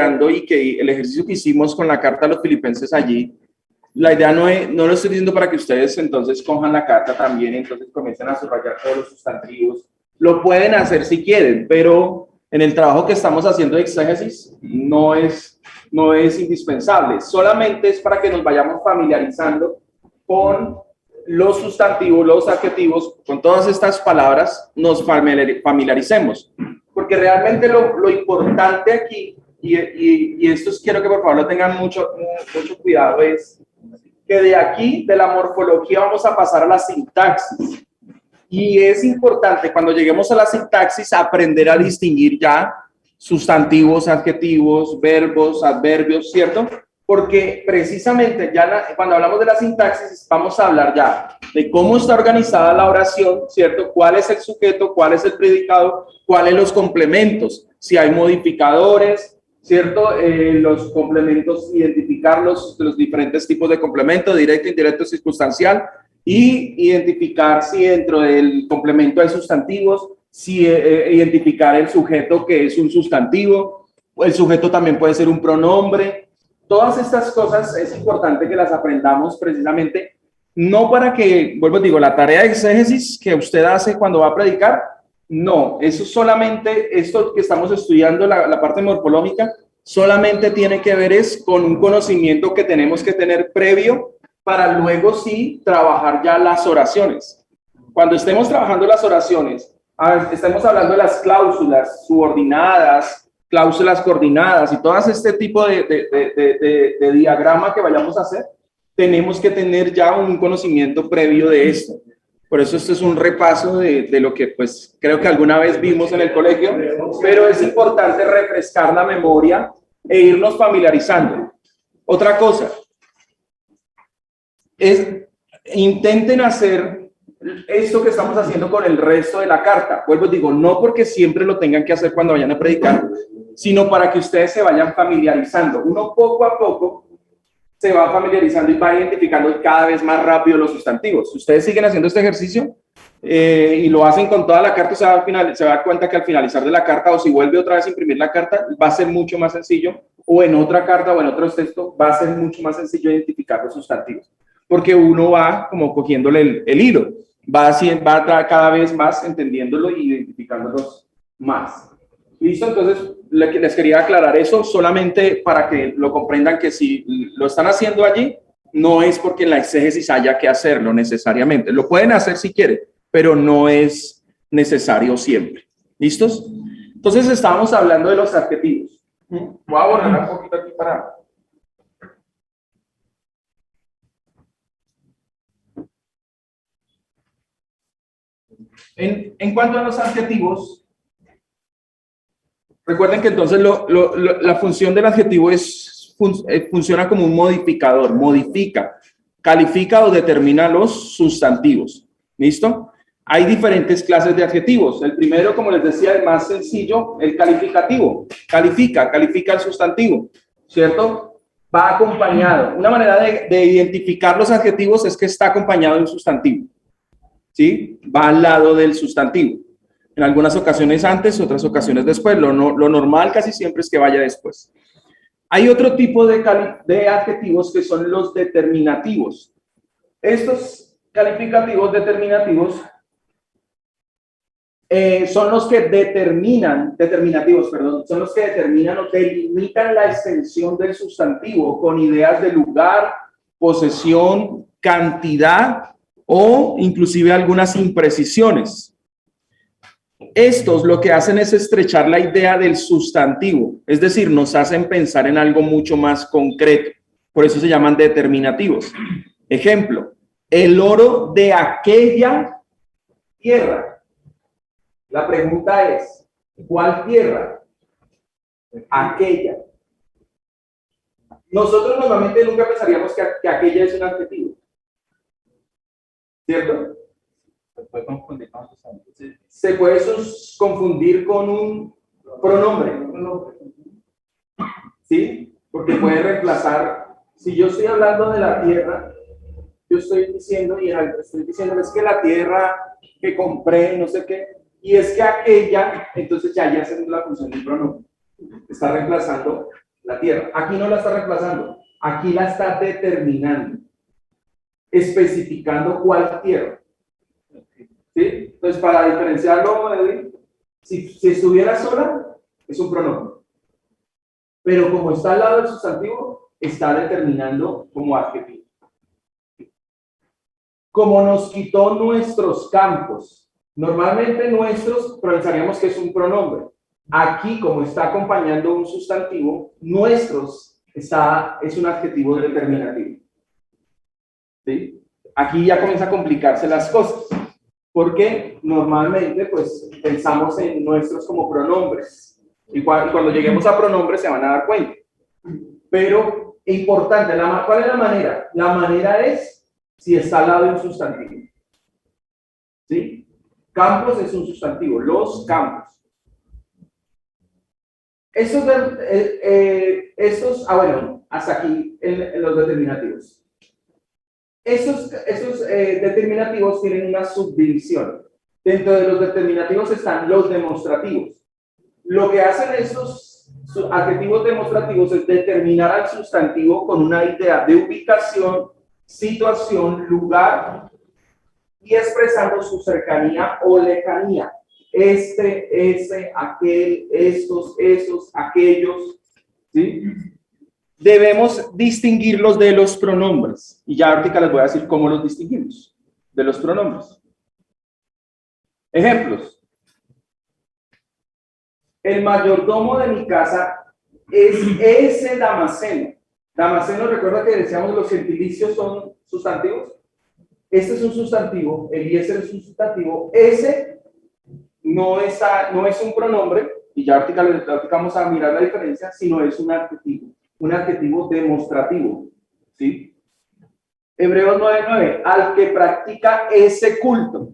estudiando y que el ejercicio que hicimos con la carta a los filipenses allí, la idea no lo estoy diciendo para que ustedes entonces cojan la carta también, entonces comiencen a subrayar todos los sustantivos. Lo pueden hacer si quieren, pero en el trabajo que estamos haciendo de exégesis no es indispensable. Solamente es para que nos vayamos familiarizando con los sustantivos, los adjetivos, con todas estas palabras, nos familiaricemos. Porque realmente lo importante aquí, y esto quiero que por favor lo tengan mucho cuidado, es que de aquí, de la morfología, vamos a pasar a la sintaxis. Y es importante cuando lleguemos a la sintaxis aprender a distinguir ya sustantivos, adjetivos, verbos, adverbios, ¿cierto? Porque precisamente ya cuando hablamos de la sintaxis vamos a hablar ya de cómo está organizada la oración, ¿cierto? ¿Cuál es el sujeto? ¿Cuál es el predicado? ¿Cuáles los complementos? Si hay modificadores, ¿cierto? Los complementos, identificar los diferentes tipos de complemento, directo, indirecto, circunstancial, y identificar si dentro del complemento hay sustantivos, identificar el sujeto que es un sustantivo, el sujeto también puede ser un pronombre. Todas estas cosas es importante que las aprendamos precisamente, no para que, vuelvo a digo, la tarea de exégesis que usted hace cuando va a predicar, no, eso solamente, esto que estamos estudiando, la parte morfológica, solamente tiene que ver es con un conocimiento que tenemos que tener previo para luego sí trabajar ya las oraciones. Cuando estemos trabajando las oraciones, estamos hablando de las cláusulas subordinadas, cláusulas coordinadas y todo este tipo de diagrama que vayamos a hacer, tenemos que tener ya un conocimiento previo de esto. Por eso esto es un repaso de lo que pues creo que alguna vez vimos en el colegio, pero es importante refrescar la memoria e irnos familiarizando. Otra cosa, intenten hacer esto que estamos haciendo con el resto de la carta. Vuelvo, digo, no porque siempre lo tengan que hacer cuando vayan a predicar, sino para que ustedes se vayan familiarizando. Uno poco a poco se va familiarizando y va identificando cada vez más rápido los sustantivos. Si ustedes siguen haciendo este ejercicio y lo hacen con toda la carta, se va a dar cuenta que al finalizar de la carta, o si vuelve otra vez a imprimir la carta, va a ser mucho más sencillo, o en otra carta o en otros textos, va a ser mucho más sencillo identificar los sustantivos, porque uno va como cogiéndole el hilo, va cada vez más entendiéndolo y identificándolos más. ¿Listo? Entonces, les quería aclarar eso solamente para que lo comprendan, que si lo están haciendo allí, no es porque en la exégesis haya que hacerlo necesariamente. Lo pueden hacer si quieren, pero no es necesario siempre. ¿Listos? Entonces, estábamos hablando de los adjetivos. Voy a borrar un poquito aquí para... En cuanto a los adjetivos, recuerden que entonces la función del adjetivo funciona como un modificador, modifica, califica o determina los sustantivos. ¿Listo? Hay diferentes clases de adjetivos. El primero, como les decía, el más sencillo, el calificativo. Califica el sustantivo, ¿cierto? Va acompañado. Una manera de identificar los adjetivos es que está acompañado de un sustantivo. ¿Sí? Va al lado del sustantivo. En algunas ocasiones antes, otras ocasiones después. Lo normal casi siempre es que vaya después. Hay otro tipo de adjetivos que son los determinativos. Estos calificativos determinativos son los que son los que determinan o delimitan la extensión del sustantivo con ideas de lugar, posesión, cantidad o inclusive algunas imprecisiones. Estos lo que hacen es estrechar la idea del sustantivo, es decir, nos hacen pensar en algo mucho más concreto. Por eso se llaman determinativos. Ejemplo, el oro de aquella tierra. La pregunta es, ¿cuál tierra? Aquella. Nosotros normalmente nunca pensaríamos que aquella es un adjetivo. ¿Cierto? Se puede confundir con un pronombre. ¿Sí? Porque puede reemplazar, si yo estoy hablando de la tierra, yo estoy diciendo, es que la tierra que compré, no sé qué, y es que aquella, entonces ya hacemos la función del pronombre. Está reemplazando la tierra. Aquí no la está reemplazando, aquí la está determinando, especificando cuál tierra. ¿Sí? Entonces, para diferenciarlo, si estuviera sola, es un pronombre. Pero como está al lado del sustantivo, está determinando como adjetivo. Como nos quitó nuestros campos, normalmente nuestros pensaríamos que es un pronombre. Aquí, como está acompañando un sustantivo, nuestros es un adjetivo determinativo. ¿Sí? Aquí ya comienza a complicarse las cosas, porque normalmente pues pensamos en nuestros como pronombres. Y cuando lleguemos a pronombres se van a dar cuenta. Pero importante, ¿cuál es la manera? La manera es si está al lado de un sustantivo. ¿Sí? Campos es un sustantivo, los campos. Bueno, hasta aquí en los determinativos. Esos determinativos tienen una subdivisión. Dentro de los determinativos están los demostrativos. Lo que hacen estos adjetivos demostrativos es determinar al sustantivo con una idea de ubicación, situación, lugar y expresando su cercanía o lejanía. Ese, aquel, estos, esos, aquellos, ¿sí? Debemos distinguirlos de los pronombres. Y ya ahorita les voy a decir cómo los distinguimos de los pronombres. Ejemplos. El mayordomo de mi casa es ese Damasceno. Damasceno, recuerda que decíamos los gentilicios son sustantivos. Este es un sustantivo, Eliezer es un sustantivo, ese no es un pronombre, y ya ahorita vamos a mirar la diferencia, sino es un adjetivo demostrativo. ¿Sí? Hebreos 9:9, al que practica ese culto,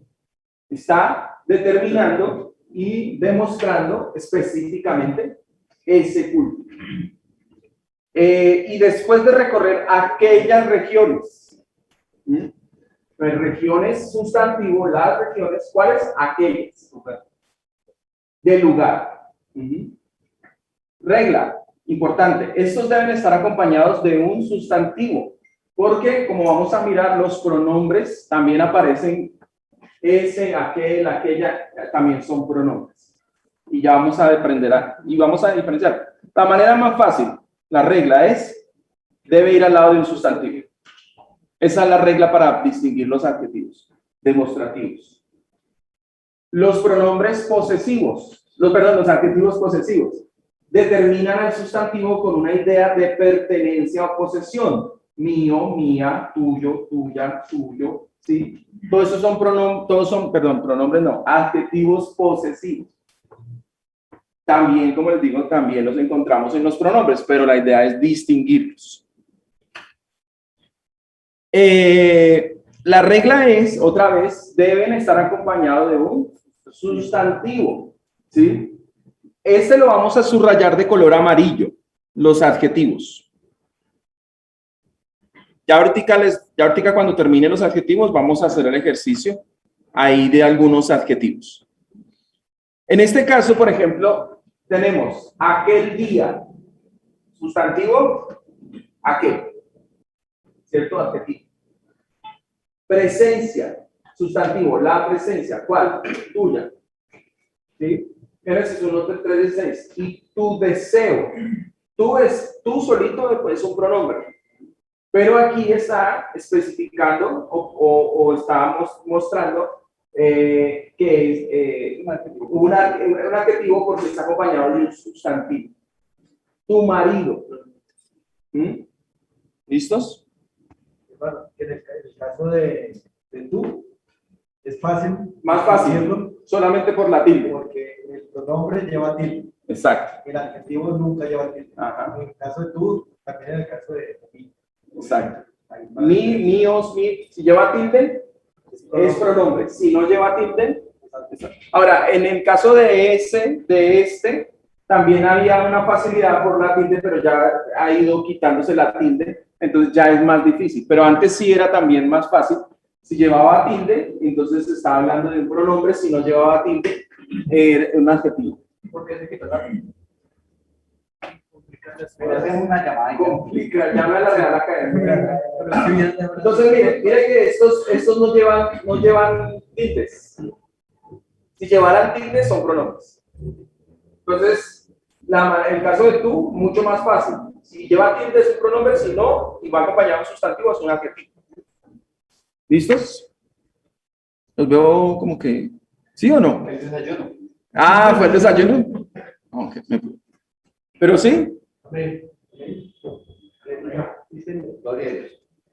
está determinando y demostrando específicamente ese culto. Y después de recorrer aquellas regiones, las regiones sustantivo, las regiones, ¿cuáles? Aquellas. Del lugar. Regla, importante, estos deben estar acompañados de un sustantivo, porque como vamos a mirar, los pronombres también aparecen. Ese, aquel, aquella, también son pronombres. Y ya vamos a aprender y vamos a diferenciar. La manera más fácil, la regla es, debe ir al lado de un sustantivo. Esa es la regla para distinguir los adjetivos demostrativos. Los pronombres posesivos, los adjetivos posesivos, determinan al sustantivo con una idea de pertenencia o posesión. Mío, mía, tuyo, tuya, suyo, ¿sí? Todos esos son pronombres no, adjetivos posesivos. También, como les digo, también los encontramos en los pronombres, pero la idea es distinguirlos. La regla es, otra vez, deben estar acompañados de un sustantivo, ¿sí? Este lo vamos a subrayar de color amarillo, los adjetivos. Ya ahorita cuando termine los adjetivos vamos a hacer el ejercicio ahí de algunos adjetivos. En este caso, por ejemplo, tenemos aquel día, sustantivo, aquel, ¿cierto? Adjetivo. Presencia, sustantivo, la presencia, ¿cuál? Tuya. ¿Sí? Génesis 1:3-6. Y tu deseo, tú solito es un pronombre. Pero aquí está especificando o está mostrando que es un adjetivo porque está acompañado de un sustantivo. Tu marido. ¿Listos? Bueno, en el caso de tú, es fácil. Más fácil, decirlo, solamente por la tilde. porque el pronombre lleva tilde. Exacto. El adjetivo nunca lleva tilde. Ajá. En el caso de tú, también en el caso de mí. Exacto. Míos, mi, si lleva tilde, es pronombre. Si no lleva tilde, ahora, en el caso de este, también había una facilidad por la tilde, pero ya ha ido quitándose la tilde, entonces ya es más difícil. Pero antes sí era también más fácil. Si llevaba tilde, entonces estaba hablando de un pronombre. Si no llevaba tilde, era un adjetivo. ¿Por qué se quitó la tilde? Hacemos una llamada. Complica, llama a la Real Academia. Entonces, mire que estos no llevan tildes. Si llevaran tildes, son pronombres. Entonces, el caso de tú, mucho más fácil. Si lleva tilde es un pronombre, si no, y va acompañado de un sustantivo, es un adjetivo. ¿Listos? Los veo como que... ¿Sí o no? El desayuno. Ah, ¿fue el desayuno? Okay. Pero sí.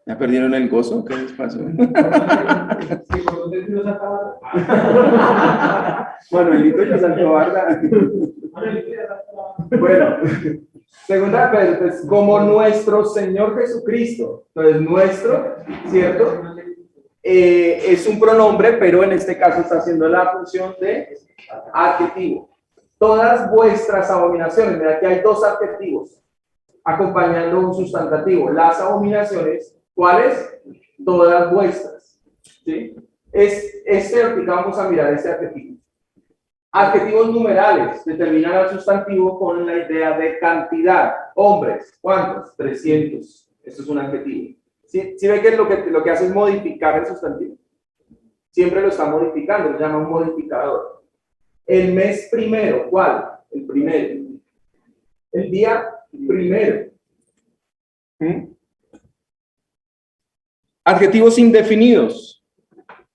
¿Ya perdieron el gozo? ¿Qué les pasó? Manuelito ya saltó, ¿verdad? Bueno, segunda vez, pues, como nuestro Señor Jesucristo. Entonces, nuestro, ¿cierto? Es un pronombre, pero en este caso está haciendo la función de adjetivo. Todas vuestras abominaciones, mira, aquí hay dos adjetivos acompañando un sustantivo. Las abominaciones, ¿cuáles? Todas vuestras. ¿Sí? Vamos a mirar este adjetivo. Adjetivos numerales determinan al sustantivo con la idea de cantidad. Hombres, ¿cuántos? 300. Esto es un adjetivo. ¿Sí ve que lo que hace es modificar el sustantivo? Siempre lo está modificando, lo llama un modificador. El mes primero, ¿cuál? El primero. El día primero. Adjetivos indefinidos.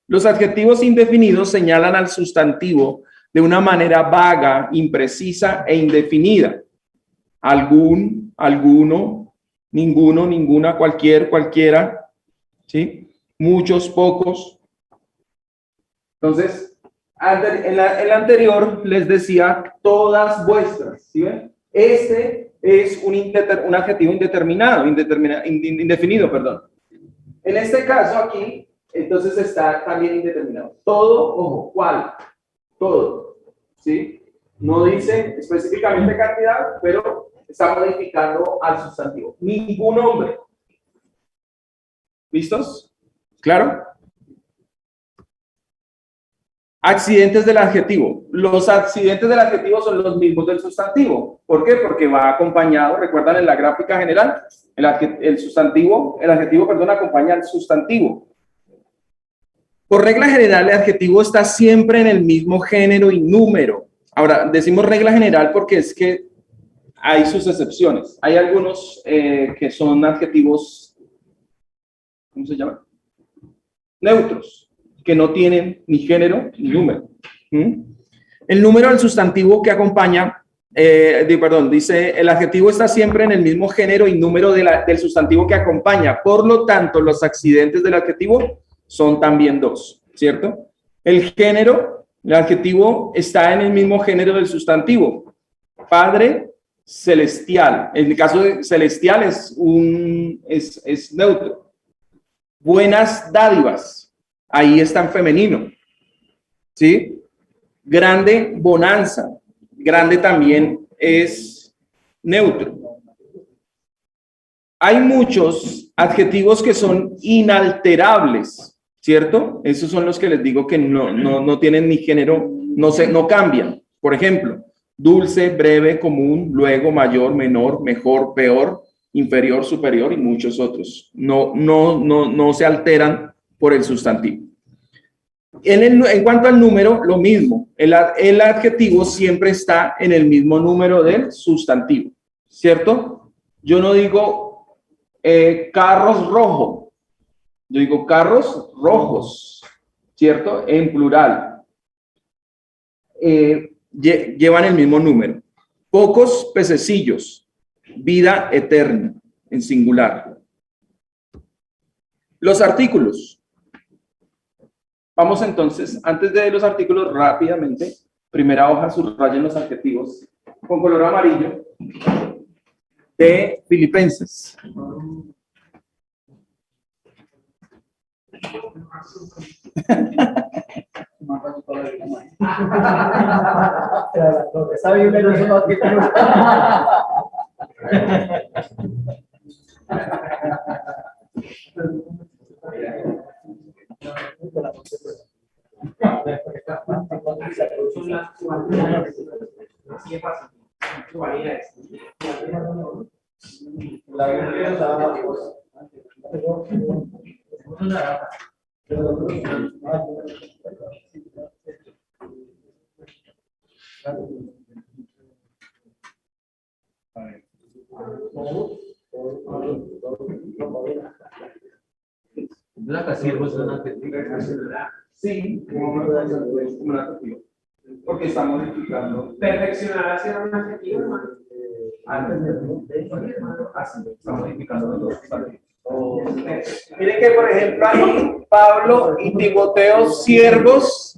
Los adjetivos indefinidos señalan al sustantivo de una manera vaga, imprecisa e indefinida. Algún, alguno, ninguno, ninguna, cualquier, cualquiera, ¿sí? Muchos, pocos. Entonces, en la anterior les decía todas vuestras, ¿sí ven? Este es un adjetivo indefinido, perdón. En este caso aquí, entonces está también indeterminado. Todo, ojo, ¿cuál? Todo, ¿sí? No dice específicamente cantidad, pero está modificando al sustantivo. Ningún hombre. ¿Listos? ¿Claro? Accidentes del adjetivo. Los accidentes del adjetivo son los mismos del sustantivo. ¿Por qué? Porque va acompañado, recuerdan en la gráfica general, el adjetivo, perdón, acompaña al sustantivo. Por regla general, el adjetivo está siempre en el mismo género y número. Ahora, decimos regla general porque es que hay sus excepciones. Hay algunos que son adjetivos, ¿cómo se llama? Neutros, que no tienen ni género ni número. El número del sustantivo que acompaña, dice, el adjetivo está siempre en el mismo género y número del sustantivo que acompaña. Por lo tanto, los accidentes del adjetivo son también dos, ¿cierto? El género, el adjetivo está en el mismo género del sustantivo. Padre celestial. En el caso de celestial es neutro. Buenas dádivas. Ahí está en femenino. ¿Sí? Grande bonanza. Grande también es neutro. Hay muchos adjetivos que son inalterables, ¿cierto? Esos son los que les digo que no tienen ni género, no cambian. Por ejemplo, dulce, breve, común, luego, mayor, menor, mejor, peor, inferior, superior y muchos otros. No se alteran por el sustantivo. En cuanto al número, lo mismo. El adjetivo siempre está en el mismo número del sustantivo, ¿cierto? Yo no digo carros rojos, yo digo carros rojos, ¿cierto? En plural. Llevan el mismo número. Pocos pececillos, vida eterna, en singular. Los artículos. Vamos entonces, antes de los artículos, rápidamente, primera hoja, subrayen los adjetivos con color amarillo de Filipenses. Esta Biblia no son adjetivos. La granja, La siervo es una Sí, como un adjetivo. Porque está modificando. Perfeccionar hacia un adjetivo, hermano. Antes de así, está modificando los dos sustantivos. Miren que, por ejemplo, ahí Pablo y Timoteo, siervos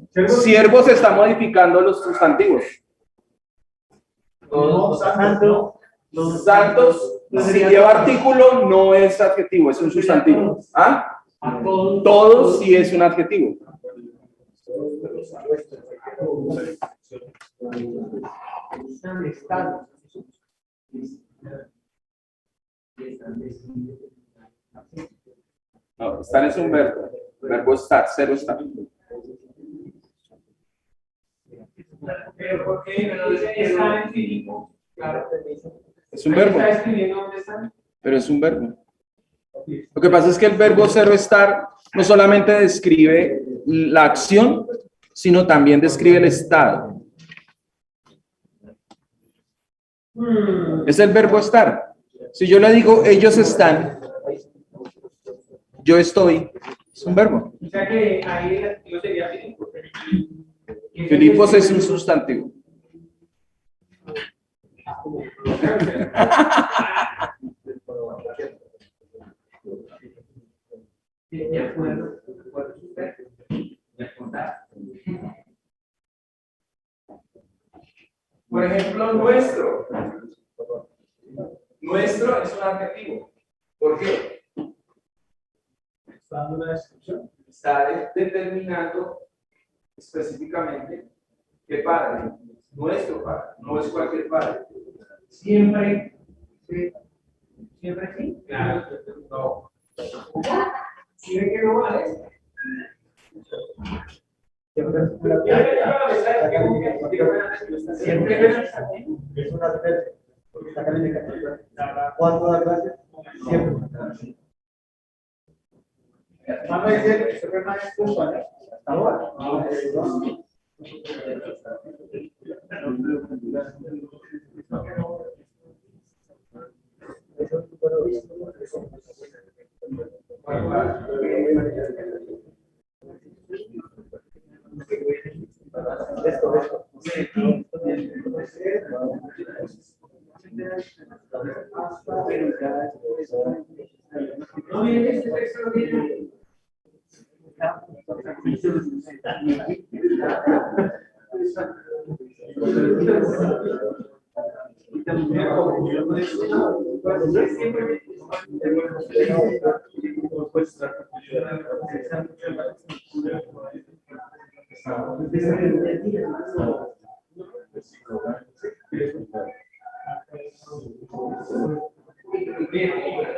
está modificando los sustantivos. Los santos, si lleva artículo, no es adjetivo, es un sustantivo. ¿Ah? Todos sí es un adjetivo. No, estar es un verbo. Verbo estar, cero estar. Pero ¿por qué no dice está en Filipo? Claro. Es un verbo, ¿Está escribiendo dónde está? pero es un verbo. Lo que pasa es que el verbo cero estar no solamente describe la acción, sino también describe el estado. Es el verbo estar. Si yo le digo ellos están, yo estoy, es un verbo. O sea que ahí el adjetivo sería Filipo. Filipos es un sustantivo. De acuerdo. Por ejemplo, nuestro. Nuestro es un adjetivo. ¿Por qué? está dando una descripción. Está determinando específicamente qué padre. Nuestro padre, no es cualquier padre. Siempre. Sí. Siempre sí. Claro. No. ¿Sí ve que no vale? Siempre Es una advertencia, porque está calificando. ¿Cuándo da gracias? Siempre. Vamos a decir, eso que más es puntual, hasta ahora. No, miren, este texto lo tiene.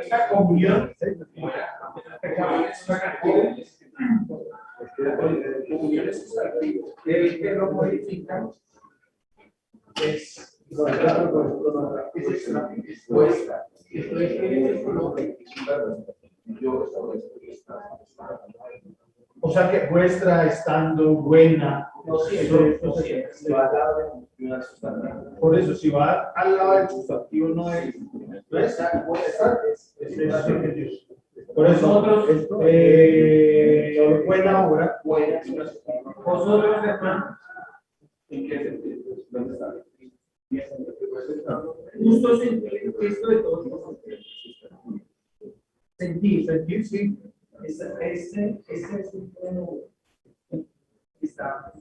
Esta comunión que lo modifican es vuestra. O sea que vuestra estando buena. No siempre, no siempre. Por eso, si va al lado del sustantivo, no es. Por eso, Nosotros, buena obra. vosotros, hermanos, ¿En qué sentido? ¿Dónde está? justo sentir esto de todos. Sentir, sí. Ese es un tono que está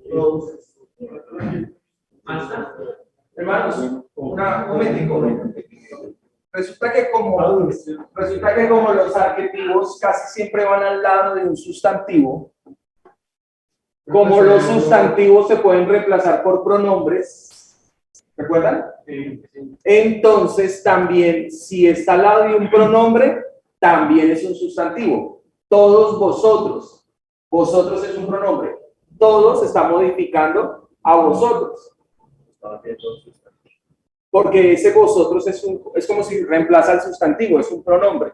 todos. ¿Hasta? Hermanos, un momentico. Resulta que como los adjetivos casi siempre van al lado de un sustantivo, como los sustantivos se pueden reemplazar por pronombres, ¿recuerdan? Entonces también, si está al lado de un pronombre, también es un sustantivo. Todos vosotros. Vosotros es un pronombre. Todos está modificando a vosotros. porque ese vosotros es como si reemplaza el sustantivo, es un pronombre.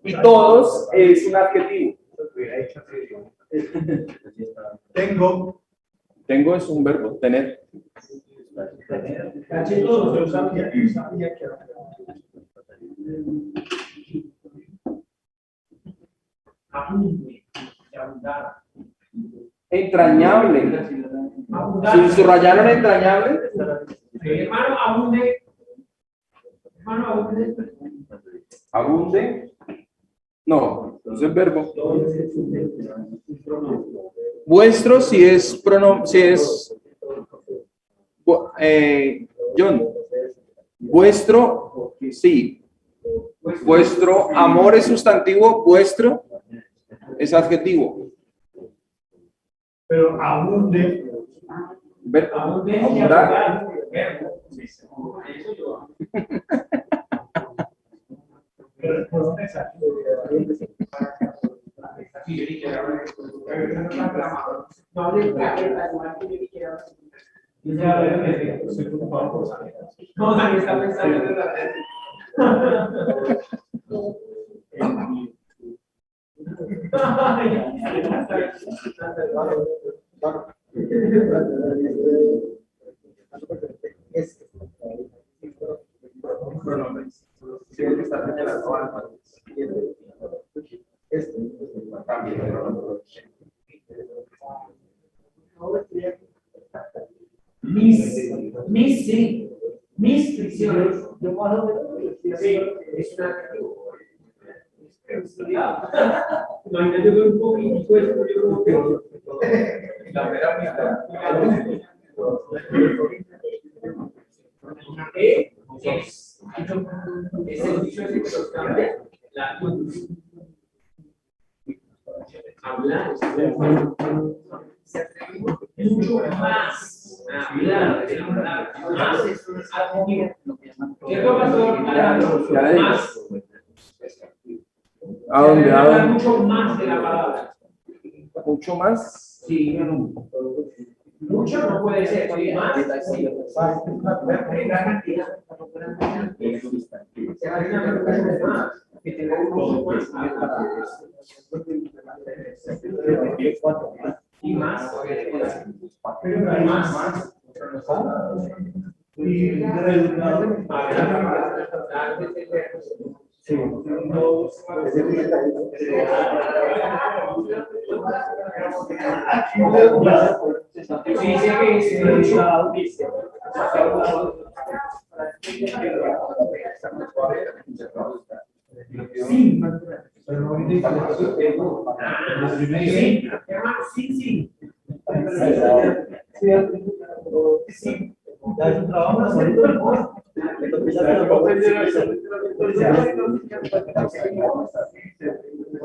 Y todos es un adjetivo. Tengo. Tengo es un verbo, tener. Entrañable. Si subrayaron entrañable, Hermano, abunde. Hermano, abunde. abunde. No, no es el verbo. Vuestro si es pronombre, si es John. Vuestro, sí. Vuestro amor es sustantivo, vuestro es adjetivo. Pero abunde. Verbo. Abunde. Abundar. No, Dani está pensando en la mis prisiones. Sí, es una imagínate ver un poquito eso, yo como que la mera mitad. Es el dicho ese que nos cambia la hablar mucho más hablar de la palabra más es un adjetivo. ¿Cierto, pastor? Más. ¿A dónde? ¿A Hablar dónde? mucho más de la palabra. Mucho más. Sí. Mucho no puede ser, sí, más. Sí. La cantidad. Se va a decir más. Que tenga un uso más. Y más. Y más. Sí. Sí, hermano, sí. Sí.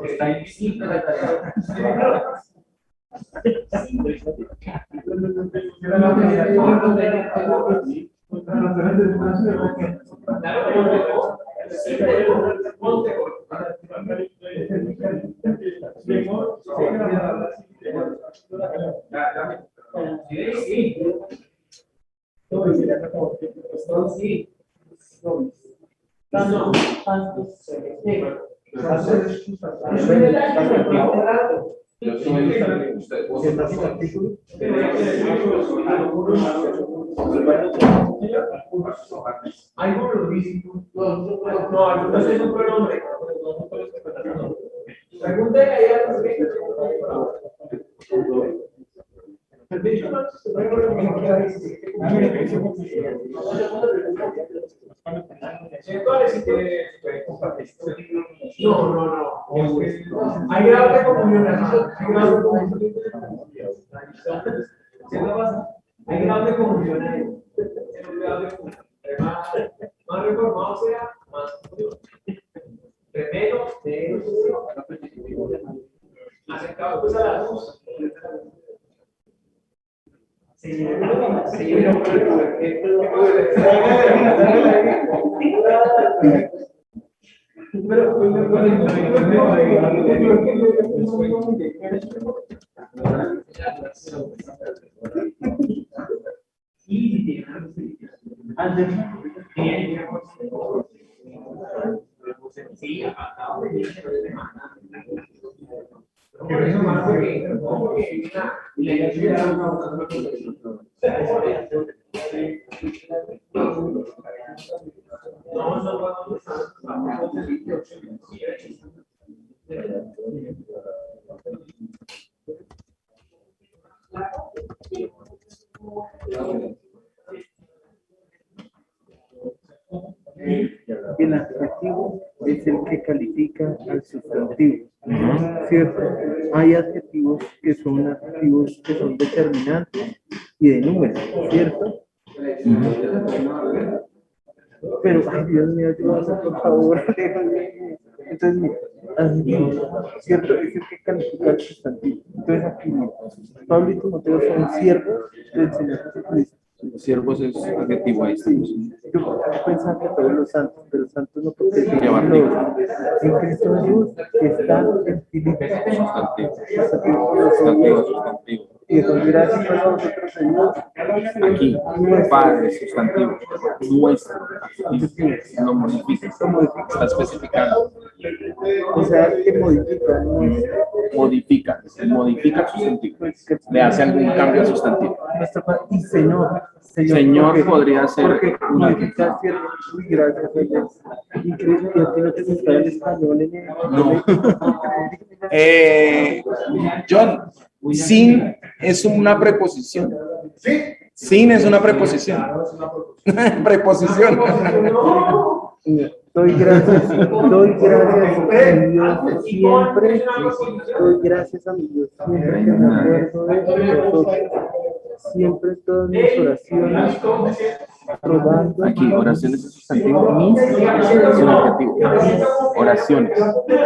Está invisible la tarea. Algunos lo dicen, no, algunos es un pronombre. Pregúntale ahí a los que no. Hay grados de comunión. Hay grados de comunión. Hay grados de comunión. Más reformado sea, más de menos, de acercado pues a la luz. Sí, apartado. El adjetivo es el que califica al sustantivo, ¿cierto? Hay adjetivos que son determinantes y de números, ¿cierto? Pero, ay, Dios mío, ayúdame, por favor. Entonces, mira, adjetivo, ¿cierto? Es el que califica al sustantivo. Entonces, aquí, mira, Pablo y Timoteo son siervos del Señor Jesucristo. Siervos es adjetivo ahí. Sí, yo pensaba que todos los santos, pero los santos no, porque Llevar en Cristo Jesús están en Filipo. Sustantivo. Y doy gracias a vosotros, Señor. Aquí, Padre, sustantivo. Nuestro. Lo modifica. Está especificando. O sea, que modifica, ¿no? Modifica el sustantivo. Le hace algún cambio al sustantivo. Y Señor. Señor porque, podría ser porque una modificar cierto. Uy, gracias a Dios. Increíble, yo tengo que buscar el español en el. No. John, sin es una preposición. Sin es una preposición. Preposición. Doy gracias a mi Dios siempre. Doy gracias a mi Dios siempre que me acuerdo de vosotros. Siempre en todas mis oraciones, rogando. Aquí, oraciones es sustantivo. Mis es un adjetivo. Oraciones.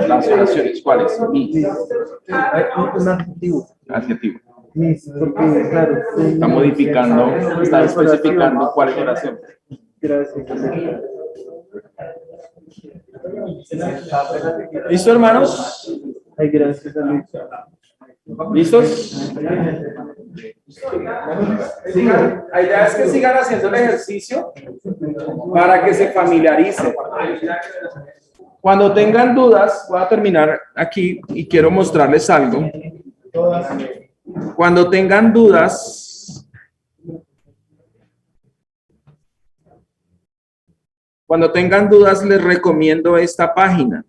Las oraciones, ¿cuáles? Mis. Un adjetivo. Adjetivo. Mis, porque claro. Está modificando, está especificando cuál es la oración. Gracias. ¿Listo, hermanos? Ay, gracias a Luis. ¿Listos? La idea es que sigan haciendo el ejercicio para que se familiaricen. Cuando tengan dudas, voy a terminar aquí y quiero mostrarles algo. Cuando tengan dudas, les recomiendo esta página.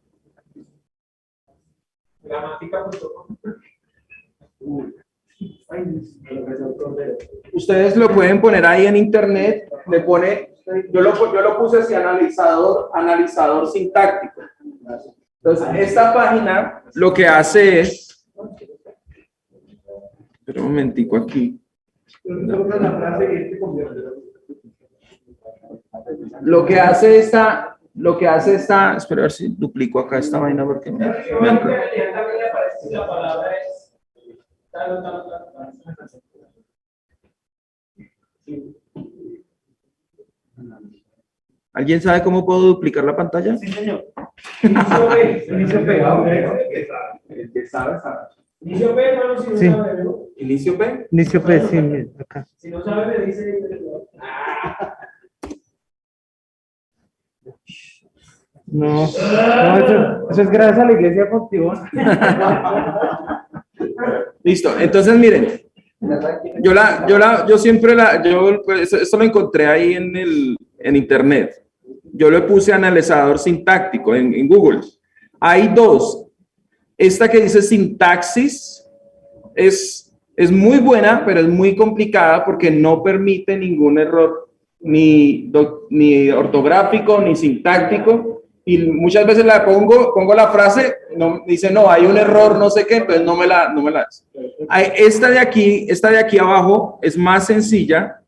Ustedes lo pueden poner ahí en internet, le pone, yo lo puse así, analizador sintáctico. Entonces, esta página lo que hace es, espera un momentico aquí. Lo que hace esta, espera a ver si duplico acá esta vaina porque me ¿Alguien sabe cómo puedo duplicar la pantalla? Sí, señor. Inicio P. Inicio pegado. El que sabe, sabe. Inicio P, hermano, si no Sí. sabe, ¿no? Inicio P. Inicio pues, sí, mira, acá. Si no sabe, me dice. No, eso es gracias a la iglesia Fontibón. Listo. Entonces, miren. Pues, esto lo encontré ahí en internet. Yo le puse analizador sintáctico en Google. Hay dos. Esta que dice sintaxis es muy buena, pero es muy complicada porque no permite ningún error ni ortográfico ni sintáctico. Y muchas veces pongo la frase, dice no, hay un error, no sé qué, entonces no me la hace. Esta de aquí abajo es más sencilla.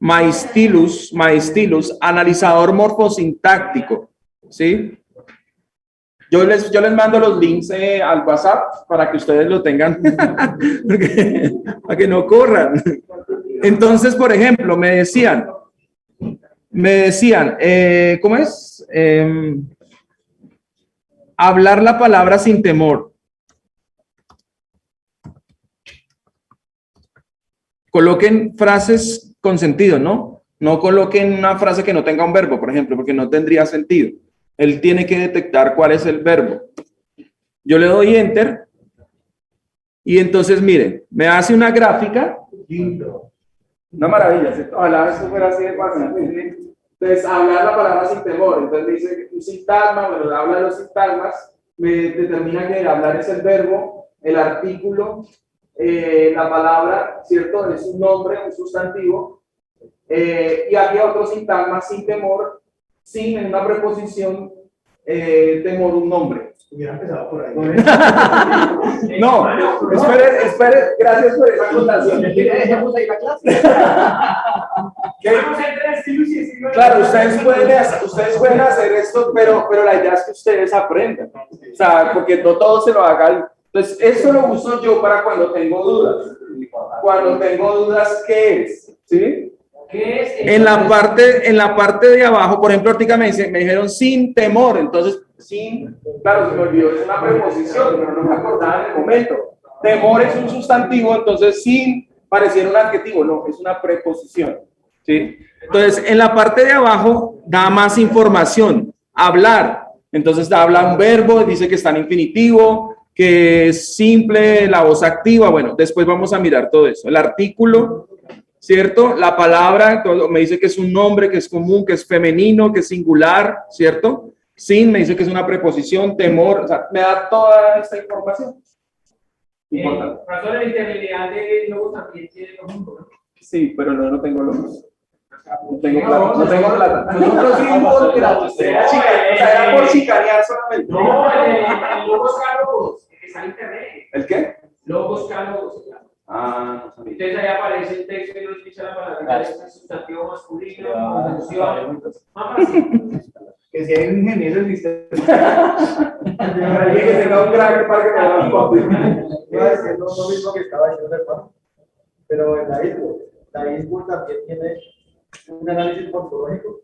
MyStylus, analizador morfosintáctico, ¿sí? Yo les mando los links al WhatsApp para que ustedes lo tengan, para que no corran. Entonces, por ejemplo, me decían, ¿cómo es? Hablar la palabra sin temor. Coloquen frases con sentido, ¿no? No coloquen una frase que no tenga un verbo, por ejemplo, porque no tendría sentido. Él tiene que detectar cuál es el verbo. Yo le doy enter y entonces, miren, me hace una gráfica. Una maravilla, ¿cierto? Ojalá eso fuera así de fácil. Entonces, hablar la palabra sin temor. Entonces, me dice un sintagma, bueno, habla de los sintagmas, me determina que hablar es el verbo, el artículo, la palabra, ¿cierto? Es un nombre, un sustantivo. Y aquí otro sintagma, sin temor, sin en una preposición, temor, un nombre. Hubiera empezado por ahí. No, espere, gracias por esa acotación. Dejemos ahí la clase. Claro, ustedes pueden hacer esto, pero la idea es que ustedes aprendan. O sea, porque no todo se lo hagan. Entonces, esto lo uso yo para cuando tengo dudas. Cuando tengo dudas, ¿qué es? ¿Sí? ¿Qué es? En la parte de abajo, por ejemplo, ahorita me dijeron sin temor, entonces sin, claro, se me olvidó, es una preposición, pero no me acordaba en el momento. Temor es un sustantivo, entonces sin pareciera un adjetivo, no, es una preposición, ¿sí? Entonces, en la parte de abajo da más información, hablar, entonces habla un verbo, dice que está en infinitivo, que es simple, la voz activa, bueno, después vamos a mirar todo eso, el artículo, ¿cierto? La palabra me dice que es un nombre, que es común, que es femenino, que es singular, ¿cierto? Sin me dice que es una preposición, temor, o sea, me da toda esta información. Profesor, la integridad de logos también tiene lo mismo, ¿no? Sí, pero no tengo logos. No tengo plata. No tengo plata. Nosotros sí involucrados. Era por chicanear solamente. No, el logos cálogos, que está en internet. ¿El qué? Logos cálogos. Ah, no sabía. Entonces ahí aparece el texto y uno escucha la palabra, es un sustantivo masculino, conjunción, más fácil. Que si hay un ingeniero en sistemas. Alguien que tenga un crack para que me haga un copy. Iba a decir lo mismo que estaba diciendo el Juan, pero en la ISBUR también tiene un análisis morfológico.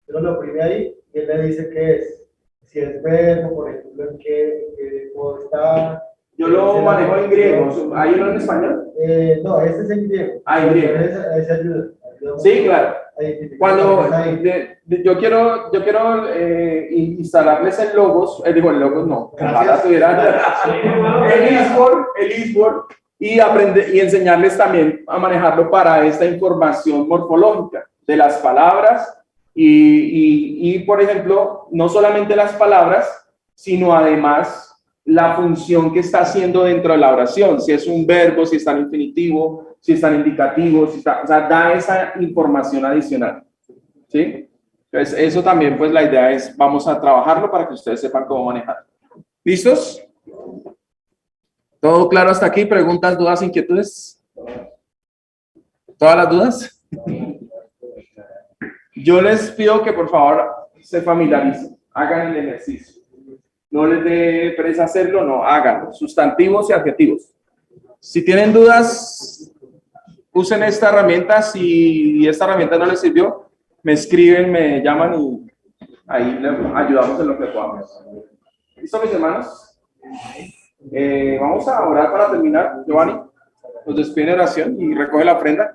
Yo lo oprimí ahí y él me dice qué es. Si es verbo, por ejemplo, en qué modo está. Yo lo manejo en griego. ¿Hay uno en español? No, este es en griego. Ah, en griego. Ese ayuda. Sí, claro. Cuando Ahí. yo quiero instalarles el logos, digo el logos no, ojalá tuvieran el eSword y aprender y enseñarles también a manejarlo para esta información morfológica de las palabras y por ejemplo, no solamente las palabras, sino además la función que está haciendo dentro de la oración, si es un verbo, si está en infinitivo, si está en indicativo, si está, o sea, da esa información adicional, ¿sí? Entonces, eso también, pues, la idea es, vamos a trabajarlo para que ustedes sepan cómo manejar. ¿Listos? ¿Todo claro hasta aquí? ¿Preguntas, dudas, inquietudes? ¿Todas las dudas? Yo les pido que, por favor, se familiaricen, hagan el ejercicio. No les dé pereza hacerlo, no, háganlo. Sustantivos y adjetivos. Si tienen dudas, usen esta herramienta. Si esta herramienta no les sirvió, me escriben, me llaman y ahí les ayudamos en lo que podamos. ¿Listo, mis hermanos? Vamos a orar para terminar. Giovanni, nos despide en oración y recoge la ofrenda.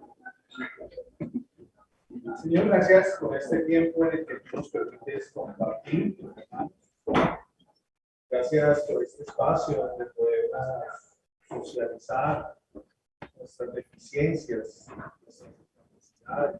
Señor, gracias por este tiempo en el que nos permites compartir. Gracias por este espacio donde podemos socializar nuestras deficiencias, nuestras necesidades,